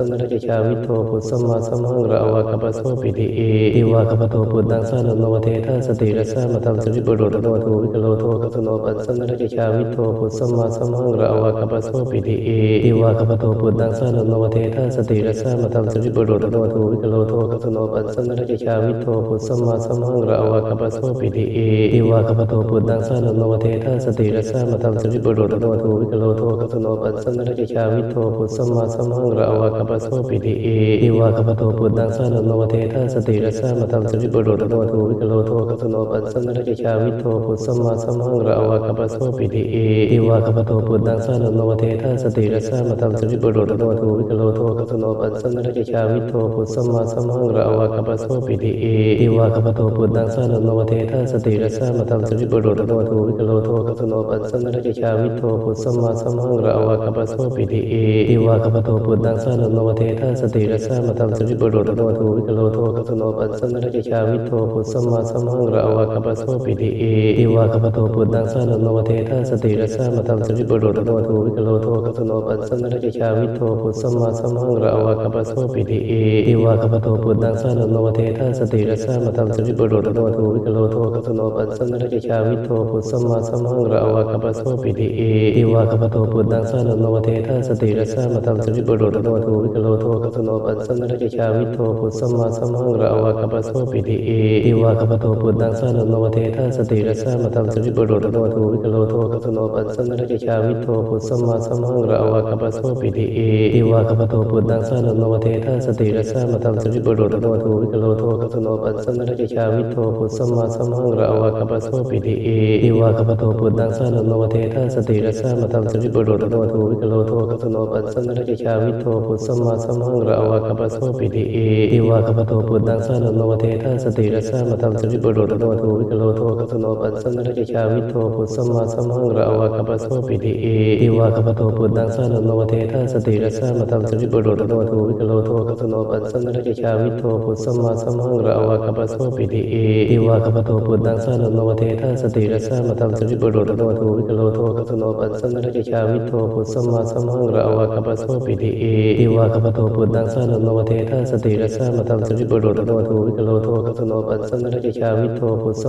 สันนรกิชาวิโทปุสัมมาสัมหังระวะกัปปะโสปิติเอติวะกัปปะโตปุตังสารโนวเทธาสติรัสสะมะตังสุริปุโรตโนทูวิกโลโทกัสโนปัสสันนรกิชาวิโทปุสัมมาสัมหังระวะกัปปะโสปิติเอติวะกัปปะโตปุตังสารโนวเทธาสติรัสสะมะตังสุริปุโรตโนทูวิกโลโทกัสโนปัสสันนรกิชาวิโทปุสัมมาสัมหังระวะกัปปะโสปิติเอติวะกัปปะโตปุตังสารโนวเทธาสติรัสสะมะตังสุริปุโรตโนทูวิกโลโทกัสโนปัสสันนรกิชาวิโทปุสัมมาสัมหังระวะกัปปะโสปิติเอติวะกัปปะโตปุตังสารโนวเทธาสติรัสสะมะตังสุริปุโรตโนทูวิกโลโทกัสโนปัสสันนรกิชาวิโทปุสัมมาสัมหังระวะกัปปะโสปิติเอติวะกัปปะโตปุตังสารโนวเทธาสติรัสสะมะตังสุริปุโรตโนทูวิกโลโทกัสโนปัสสันนรกิชาวิโทปุสัมมาสัมหังระวะกัปปะโสปิติเอติวะกัปปะโตปุตังสารโนวเทธาสติรัสสะมะตังสุริปุโรตโนทูวิกโลโทกัสโนปัสสัน นนรกิชาวิโทปุสัมมาสัมหังระอวากปะโสปิติเอติวากปะโทปุตังสานโนเทธาสติระสามัตังสุริบุรุษโนทูวิกโลโทกัสโนปัสสนรกิชาวิโทปุสัมมาสัมหังระอวากปะโสปิติเอติวากปะโทปุตังสานโนเทธาสติระสามัตังสุริบุรุษโนทูวิกโลโทกัสโนปัสสนรกิชาวิโทปุสัมมาสัมหังระอวากปะโสปิติเอติวากปะโทปุตังสานโนเทธาสติระสามัตังสุริบุรุษโนทูวิกโลโทกัสโนปัสสนรกิชาวิโทปุสัมมาสัมหังระอวากปะโสปิติเอติวากปะโทปุตังสานโนเทธาสติระสามัตังสุริบุรุษโนทูวิกโลโทกัสโนปัสสนรกิชาวิโทปุสัมมาสัมหังระอวากปะโสปิติเอติวากปะโทปุตังสานโนเทธาสติระสามัตังสุริบุรุษโนทูวิกโลโทกัสโนปัสสนรกิชาวิโทปุสัมมาสัมหังระอวากปะโสปิติเอติวากปะโทปุตังสานโนเทธาสติระสามัตังสุริบุรุษโนทูวิกโลโทกัสโนปัสสนรกิชาวิโทปุสัมมาสัมหังระอวากปะโสปิติเอติวากปะโทปุตังสานโนเทธาสติระสามัตังสุริบุรุษโนทูวิกโลโทกัสโนปัสสนรกิชาวิโทปุสัมมาสัมหังระอวากปะโสปิติเอติวากปะโทปุตังสานโนเทธาสติระสามัตังสุริบุรุษโนทูวิกโลโทกัสโนปัสสนรกิชาวิโทปุสัมมาสัมหังระอวากปะโสปิติเอติวากปะโทปุตังสานโนเทธาสติระสามัตังสุริบุรุษโนทูวิกโลโทกัสโนปัสสนรกิชาวิโทปุสัมมาสัมหังระอวากปะโสปิติเอติวากปะโทปุตังสานโนเทธาสติระสามัตังสุริบุรุษโนทูวิกโลโทกัสโนปัสสนรกิชาวิโทปุสั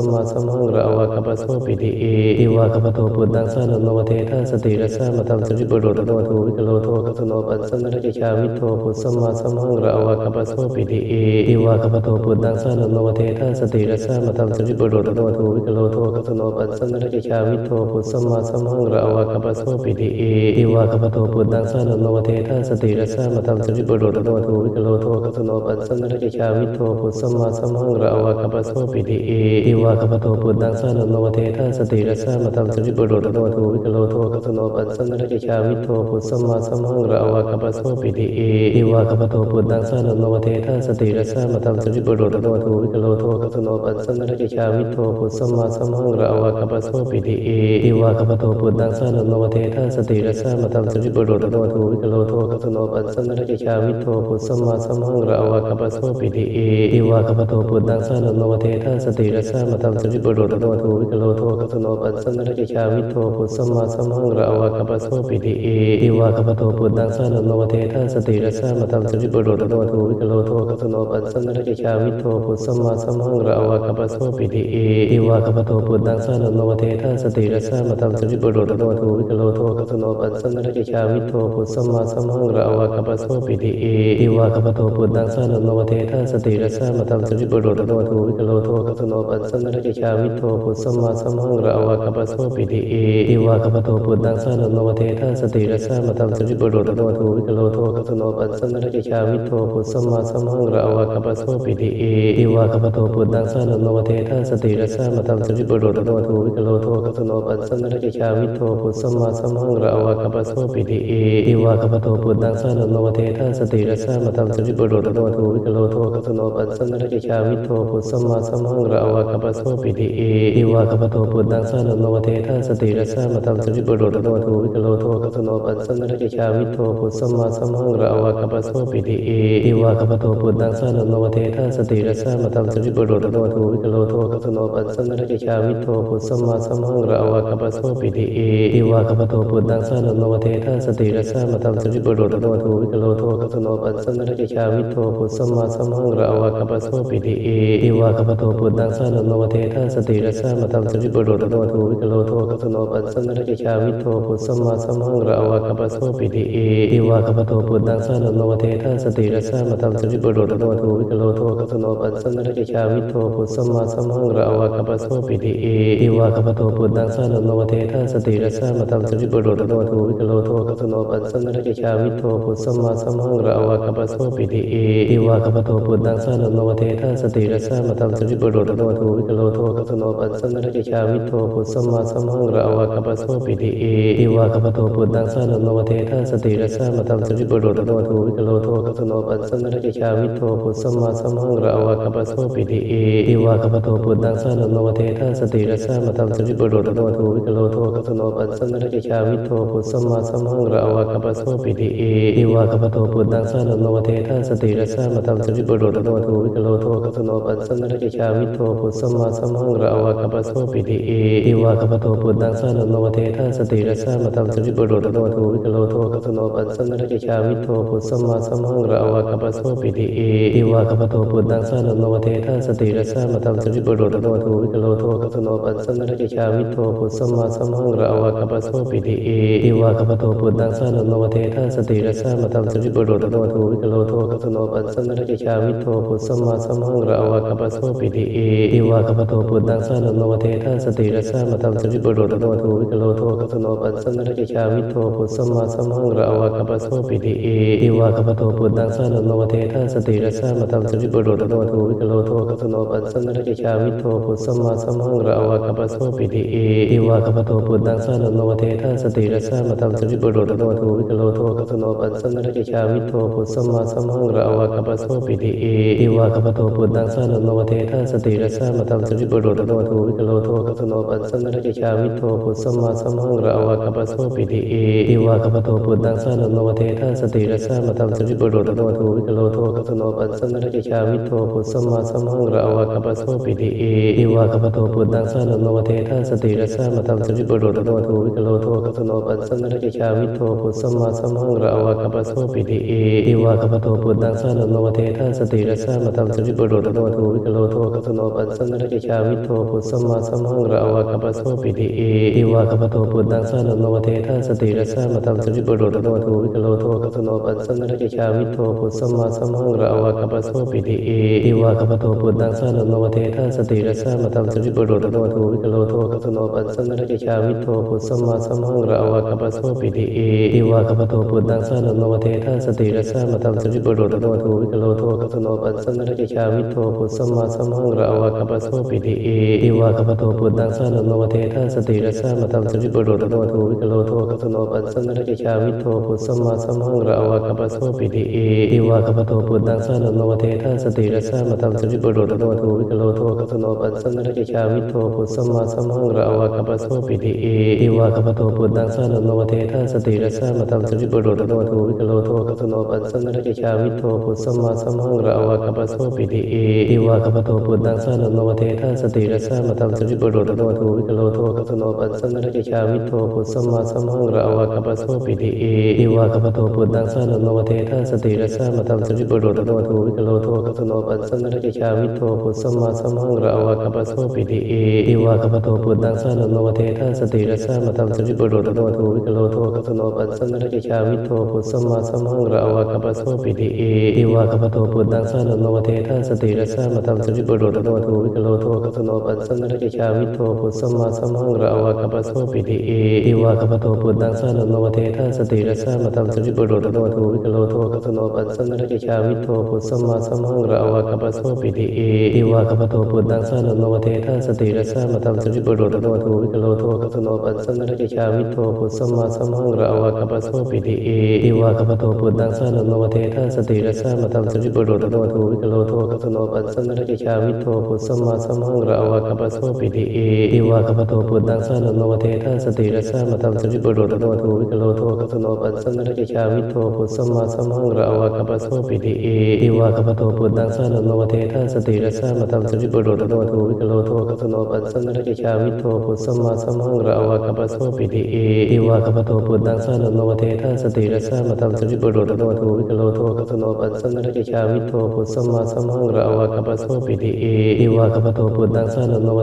มมาสัมหังระอวากปะโสปิติเอติวากปะโทปุตังสานโนเทธาสติระสามัตังสุริบุรุษโนทูวิกโลโทกัสโนปัสสนรกิชาวิโทปุสัมมาสัมหังระอวากปะโสปิติเอติวากปะโทปุตังสานโนเทธาสติระสามัตังสุริบุรุษโนทูวิกโลโทกัสโนปัสสนรกิชาวิโทปุสัมมาสัมหังระอวากปะโสปิติเอติวากปะโทปุตังสานโนเทธาสติระสามัตังสุริบุรุษโนทูวิกโลโทกัสโนปัสสนรกิชาวิโทปุสัมมาสัมหังระอวากปะโสปิติเอติวากปะโทปุตังสานโนเทธาสติระสามัตังสุริบุรุษโนทูวิกโลโทกัสโนปัสสนรกิชาวิโทปุสัมมาสัมหังระอวากปะโสปิติเอติวากปะโทปุตังสานโนเทธาสติระสามัตังสุริบุรุษโนทูวิกโลโทกัสโนปัสสนรกิชาวิโทปุสัมมาสัมหังระอวากปะโสปิติเอติวากปะโทปุตังสานโนเทธาสติระสามัตังสุริบุรุษโนทูวิกโลโทกัสโนปัสสนรกิชาวิโทปุสัมมาสัมหังระอวากปะโสปิติเอติวากปะโทปุตังสานโนเทธาสติระสามัตังสุริบุรุษโนทูวิกโลโทกัสโนปัสสนรกิชาวิโทปุสัมมาสัมหังระอวากปะโสปิติเอติวากปะโทปุตังสานโนเทธาสติระสามัตังสุริบุรุษโนทูวิกโลโทกัสโนปัสสนรกิชาวิโทปุสัมมาสัมหังระอวากปะโสปิติเอติวากปะโทปุตังสานโนเทธาสติระสามัตังสุริบุรุษโนทูวิกโลโทกัสโนปัสสนรกิชาวิโทปุสัมมาสัมหังระอวากปะโสปิติเอติวากปะโทปุตังสานโนเทธาสติระสามัตังสุริบุรุษโนทูวิกโลโทกัสโนปัสสนรกิชาวิโทปุสัมมาสัมหังระอวากปะโสปิติเอติวากปะโทปุตังสานโนเทธาสติระสามัตังสุริบุรุษโนทูวิกโลโทกัสโนปัสสนรกิชาวิโทปุสัมมาสัมหังระอวากปะโสปิติเอติวากปะโทปุตังสานโนเทธาสติระสามัตังสุริบุรุษโนทูวิกโลโทกัสโนปัสสนรกิชาวิโทปุสัมมาสัมหังระอวากปะโสปิติเอติวากปะโทปุตังสานโนเทธาสติระสามัตังสุริบุรุษโนทูวิกโลโทกัสโนปัสสนรกิชาวิโทปุสัมมาสัมหังระอวากปะโสปิติเอติวากปะโทปุตังสานโนเทธาสติระสามัตังสุริบุรุษโนทูวิกโลโทกัสโนปัสสนรกิชาวิโทปุสัมมาสัมหังระอวากปะโสปิติเอติวากปะโทปุตังสานโนเทธาสติระสามัตังสุริบุรุษโนทูวิกโลโทกัสโนปัสสนรกิชาวิโทปุสัมมาสัมหังระอวากปะโสปิติเอติวากปะโทปุตังสานโนเทธาสติระสามัตังสุริบุรุษโนทูวิกโลโทกัสโนปัสสนรกิชาวิโทปุสัมมาสัมหังระอวากปะโสปิติเอติวากปะโทปุตังสานโนเทธาสติระสามัตังสุริบุรุษโนทูวิกโลโทกัสโนปัสสนรกิชาวิโทปุสัมมาสัมหังระอวากปะโสปิติเอติวากปะโทปุตังสานโนเทธาสติระสามัตังสุริบุรุษโนทูวิกโลโทกัสโนปัสสนรกิชาวิโทปุสัมมาสัมหังระอวากปะโสปิติเอติวากปะโทปุตังสานโนเทธาสติระสามัตังสุริบุรุษโนทูวิกโลโทกัสโนปัสสนรกิชาวิโทปุสัมมาสัมหังระอวากปะโสปิติเอติวากปะโทปุตังสานโนเทธาสติระสามัตังสุริบุรุษโนทูวิกโลโทกัสโนปัสสนรกิชาวิโทปุสัมมาสัมหังระอวากปะโสปิติเอติวากปะโทปุตังสานโนเทธาสติระสามัตังสุริบุรุษโนทูวิกโลโทกัสโนปัสสนรกิชาวิโทปุสัมมาสัมหังระอวากปะโสปิติเอติวากปะโทปุตังสานโนเทธาสติระสามัตังสุริบุรุษโนทูวิกโลโทกัสโนปัสสนรกิชาวิโทปุสัมมาสัมหังระอวากปะโสปิติเอติวากปะโทปุตังสานโนเทธาสติระสามัตังสุริบุรุษโนทูวิก กโลโทกัสโนปัสสนรกิชาวิโทปุสัมมาสัมหังระวะกัปโสปิติเอติวะกัปโตปุตตังสารโนเทธาสติรัสสะมะตังสุริปุโรตโนทูวิกโลโทกัสโนปัสสนรกิชาวิโทปุสัมมาสัมหังระวะกัปโสปิติเอติวะกัปโตปุตตังสารโนเทธาสติรัสสะมะตังสุริปุโรตโนทูวิกโลโทกัสโนปัสสนรกิชาวิโทปุสัมมาสัมหังระวะกัปโสปิติเอติวะกัปโตปุตตังสารโนเทธาสติรัสสะมะตังสุริปุโรตโนทูวิกโลโทกัสโนปัสสนรกิชาวิโทปุสัมมาสัมหังระวะกัปโสปิติเอติวะกัปโตปุตตังสารโนเทธาสติรัสสะมะตังสุริปุโรตโนทูวิกโลโทกัสโนปัสสนรกิชาวิโทปุสัมมาสัมหังระวะกัปโสปิติเอติวะกัปโตปุตตังสารโนเทธาสติรัสสะมะตังสุริปุโรตโนทูวิกโลโทกัสโนปัสสนรกิชาวิโทปุสัมมาสัมหังระวะกัปโสปิติเอติวะกัปโตปุตตังสารโนเทธาสติรัสสะมะตังสุริปุโรตโนทูวิกโลโทกัสโนปัสสนรกิชาวิโทปุสัมมาสัมหังระวะกัปโสปิติเอติวะกัปโตปุตตังสารโนเทธาสติรัสสะมะตังสุริปุโรตโนทูวิกโลโทกัสโนปัสสนรกิชาวิโทปุสัมมาสัมหังระวะกัปโสปิติเอติวะกัปโตปุตตังสารโนเทธาสติรัสสะมะตังสุริปุโรตโนทูวิกโลโทกัสโนปัสสนรกิชาวิโทปุสัมมาสัมหังระวะกัปโสปิติเอติวะกัปโตปุตตังสารโนเทธาสติรัสสะมะตังสุริปุโรตโนทูวิกโลโทกัสโนปัสสนรกิชาวิโทปุสัมมาสัมหังระวะกัปโสปิติเอติวะกัปโตปุตตังสารโนเทธาสติรัสสะมะตังสุริปุโรตโนทูวิกโลโทกัสโนปัสสนรกิชาวิโทปุสัมมาสัมหังระวะกัปโสปิติเอติวะกัปโตปุตตังสารโนเทธาสติรัสสะมะตังสุริปุโรตโนทูวิกโลโทกัสโนปัสสนรกิชาวิโทปุสัมมาสัมหังระวะกัปโสปิติเอติวะกัปโตปุตตังสารโนเทธาสติรัสสะมะตังสุริปุโรตโนทูวิกโลโทกัสโนปัสสนรกิชาวิโทปุสัมมาสัมหังระวะกัปโสปิติเอติวะกัปโตปุตตังสารโนเทธาสติรัสสะมะตังสุริปุโรตโนทูวิกโลโทกัสโนปัสสนรกิชาวิโทปุสัมมาสัมหังระวะกัปโสปิติเอติวะกัปโตปุตตังสารโนเทธาสติรัสสะมะตังสุริปุโรตโนทูวิกโลโทกัสโนปัสสนรกิชาวิโทปุสัมมาสัมหังระวะกัปโสปิติเอติวะกัปโตปุตตังสารโนเทธาสติรัสสะมะตังสุริปุโรตโนทูวิกโลโทกัสโนปัสสนรกิชาวิโทปุสัมมาสัมหังระวะกัปโสปิติเอติวะกัปโตปุตตังสารโนเทธาสติรัสสะมะตังสุริปุโรตโนทูวิกโลโทกัสโนปัสสนรกิชาวิโทปุสัมมาสัมหังระวะกัปโสปิติเอติวะกัปโตปุตตังสารโนเทธาสติรัสสะมะตังสุริปุโรตโนทูวิกโลโทกัสโนปัสสนรกิชาวิโทปุสัมมาสัมหังระวะกัปโสปิติเอติวะกัปโตปุตตังสารโนเทธาสติรัสสะมะตังสุริปุโรตโนทูวิกโลโทกัสโนปัสสนรกิชาวิโทปุสัมมาสัมหังระวะกัปโสปิติเอติวะกัปโตปุตตังสารโนเทธาสติรัสสะมะตังสุริปุโรตโนทูวิกโลโทกัสโนปัสสนรกิชาวิโทปุสัมมาสัมหังระวะกัปโสปิติเอติวะกัปโตปุตตังสารโนเทธาสติรัสสะมะตังสุริปุโรตโนทูวิกโลโทกัสโนปัสสนรกิชาวิโทปุสัมมาสัมหังระวะกัปโสปิติเอติวะกัปโตปุตตังสารโนเทธาสติรัสสะมะตังสุริปุโรตโนทูวิกโลโทกัสโนปัสสนรกิชาวิโทปุสัมมาสัมหังระวะกัปโสปิติเอติวะกัปโตปุตตังสารโนเทธาสติรัสสะมะตังสุริปุโรตโนทูวิกโลโทกัสโนปัสสนรกิชาวิโทปุสัมมาสัมหังระวะกัปโสปิติเอติวะกัปโตปุตตังสารโนเทธาสติรัสสะมะตังสุริปุโรตโนทูวิกโลโทกัสโนปัสสนรกิชาวิโทปุสัมมาสัมหังระวะกัปโสปิติเอติวะกัปโตปุตตังสารโนเทธาสติรัสสะมะตังสุริปุโรตโนทูวิกโลโทกัสโนปัสสนรกิชาวิโทปุสัมมาสัมหังระวะกัปโสปิติเอติวะกัปโตปุตตังสารโนเทธาสติรัสสะมะตังสุริปุโรตโนทูวิกโลโทกัสโนปัสสนรกิชาวิโทปุสัมมาสัมหังระวะกัปโสปิติเอติวะกัปโตปุตตังสารโนเทธาสติรัสสะมะตังสุริปุโรตโนทูวิกโลโทกัสโนปัสสนรกิชาวิโทปุสัมมาสัมหังระวะกัปโสปิติเอติวะกัปโตปุตตังสารโนเทธาสติรัสสะมะตังสุริปุโรตโนทูวิกโลโทกัสโนปัสสนรกิชาวิโทปุสัมมาสัมหังระวะกัปโสปิติเอติวะกัปโตปุตตังสารโน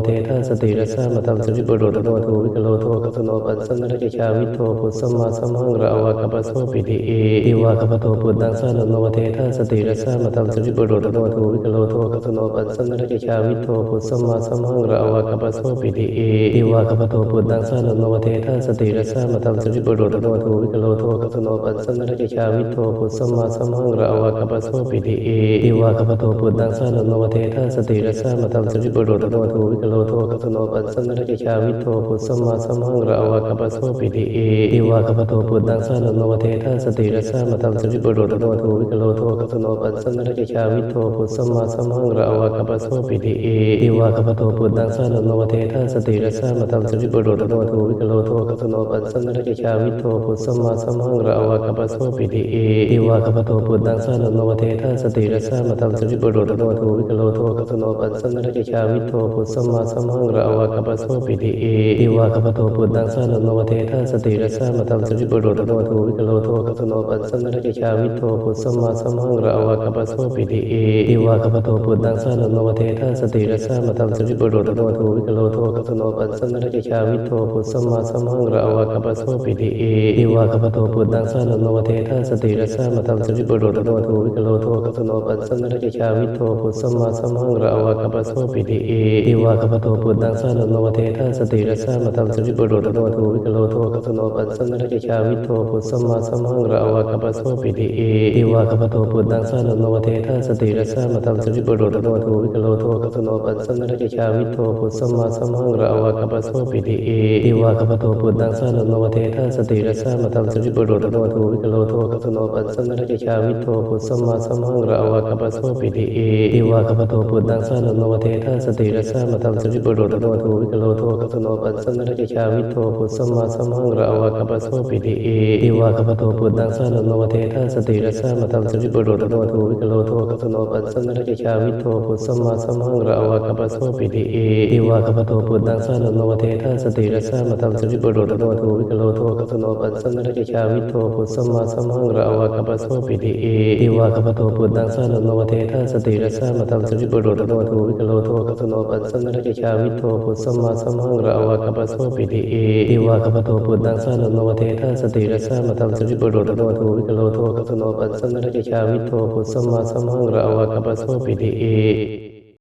เทธาสติรัสสะมะตังสุริปุโรตโนทูวิกโลโทกัสโนปัสสนรกิชาวิโทปุสัมมาสัมหังระวะกัปโสปิติเอติวะกัปโตปุตตังสารโนเทธาสติรัสสะมะตังสุริปุโรตโนทูวิกโลโทกัสโนปัสสนรกิชาวิโทปุสัมมาสัมหังระวะกัปโสปิติเอติวะกัปโตปุตตังสารโนเทธาสติรัสสะมะตังสุริปุโรตโนทูวิกโลโทกัสโนปัสสนรกิชาวิโทปุสัมมาสัมหังระวะกัปโสปิติเอติวะกัปโตปุตตังสารโนเทธาสติรัสสะมะตังสุริปุโรตโนทูวิกโลโทกัสโนปัสสนรกิชาวิโทปุสัมมาสัมหังระวะกัปโสปิติเอติวะกัปโตปุตตังสารโนเทธาสติรัสสะมะตังสุริปุโรตโนทูวิกโลโทกัสโนปัสสนรกิชาวิโทปุสัมมาสัมหังระวะกัปโสปิติเอติวะกัปโตปุตตังสารโนเทธาสติรัสสะมะตังสุ สุจิปุโรตโนทูวิกโลโทกัสโนปัสสนรกิชาวิโทปุสสมมาสัมหังระวะกัปโสปิติเอติวะกัปโตปุตตังสานุโนเททัสติรัสสะมะตังสุจิปุโรตโนทูวิกโลโทกัสโนปัสสนรกิชาวิโทปุสสมมาสัมหังระวะกัปโสปิติเอติวะกัปโตปุตตังสานุโนเททัสติรัสสะมะตังสุจิปุโรตโนทูวิกโลโทกัสโนปัสสนรกิชาวิโทปุสสมมาสัมหังระวะกัปโสปิติเอติวะกัปโตปุตตังสานุโนเททัสติรัสสะมะตังสุจิปุโรตโนทูวิกโลโทกัสโนปัสสนรกิชาวิโทปุสสมมาสัมหังระวะกัปโสปิติเอติวะกัปโตปุตตังสานุโนเททัสติรัสสะมะตังสุจิปุโรตโนทูวิกโลโทกัสโนปัสสนรกิชาวิโทปุสสมมาสัมหังระวะกัปโสปิติเอติวะกัปโตปุตตังสานุโนเททัสติรัสสะมะตังสุจิปุโรตโนทูวิกโลโทกัสโนปัสสนรกิชาวิโทปุสสมมาสัมหังระวะกัปโสปิติเอติวะกัปโตปุตตังสานุโนเททัสติรัสสะมะตังสุจิปุโรตโนทูวิกโลโทกัสโนปัสสนรกิชาวิโทปุสสมมาสัมหังระวะกัปโสปิติเอติวะกัปโตปุตตังสานุโนเททัสติรัสสะมะตังสุจิปุโรตโนทูวิกโลโทกัสโนปัสสนรกิชาวิโทปุสสมมาสัมหังระวะกัปโสปิติเอติวะกัปโตปุตตังสานุโนเททัสติรัสสะมะตังสุจิปุโรตโนทูวิกโลโทกัสโนปัสสนรกิชาวิโทปุสสมมาสัมหังระวะกัปโสปิติเอติวะกัปโตปุตตังสานุโนเททัสติรัสสะมะตังสุจิปุโรตโนทูวิกโลโทกัสโนปัสสนรกิชาวิโทปุสสมมาสัมหังระวะกัปโสปิติเอติวะกัปโตปุตตังสานุโนเททัสติรัสสะมะตังสุจิปุโรตโนทูวิกโลโทกัสโนปัสสนรกิชาวิโทปุสสมมาสัมหังระวะกัปโสปิติเอติวะกัปโตปุตตังสานุโนเททัสติรัสสะมะตังสุจิปุโรตโนทูวิกโลโทกัสโนปัสสนรกิชาวิโทปุสสมมาสัมหังระวะกัปโสปิติเอติวะกัปโตปุตตังสานุโนเททัสติรัสสะมะตังสุจิปุโรตโนทูวิกโลโทกัสโนปัสสนรกิชาวิโทปุสสมมาสัมหังระวะกัปโสปิติเอ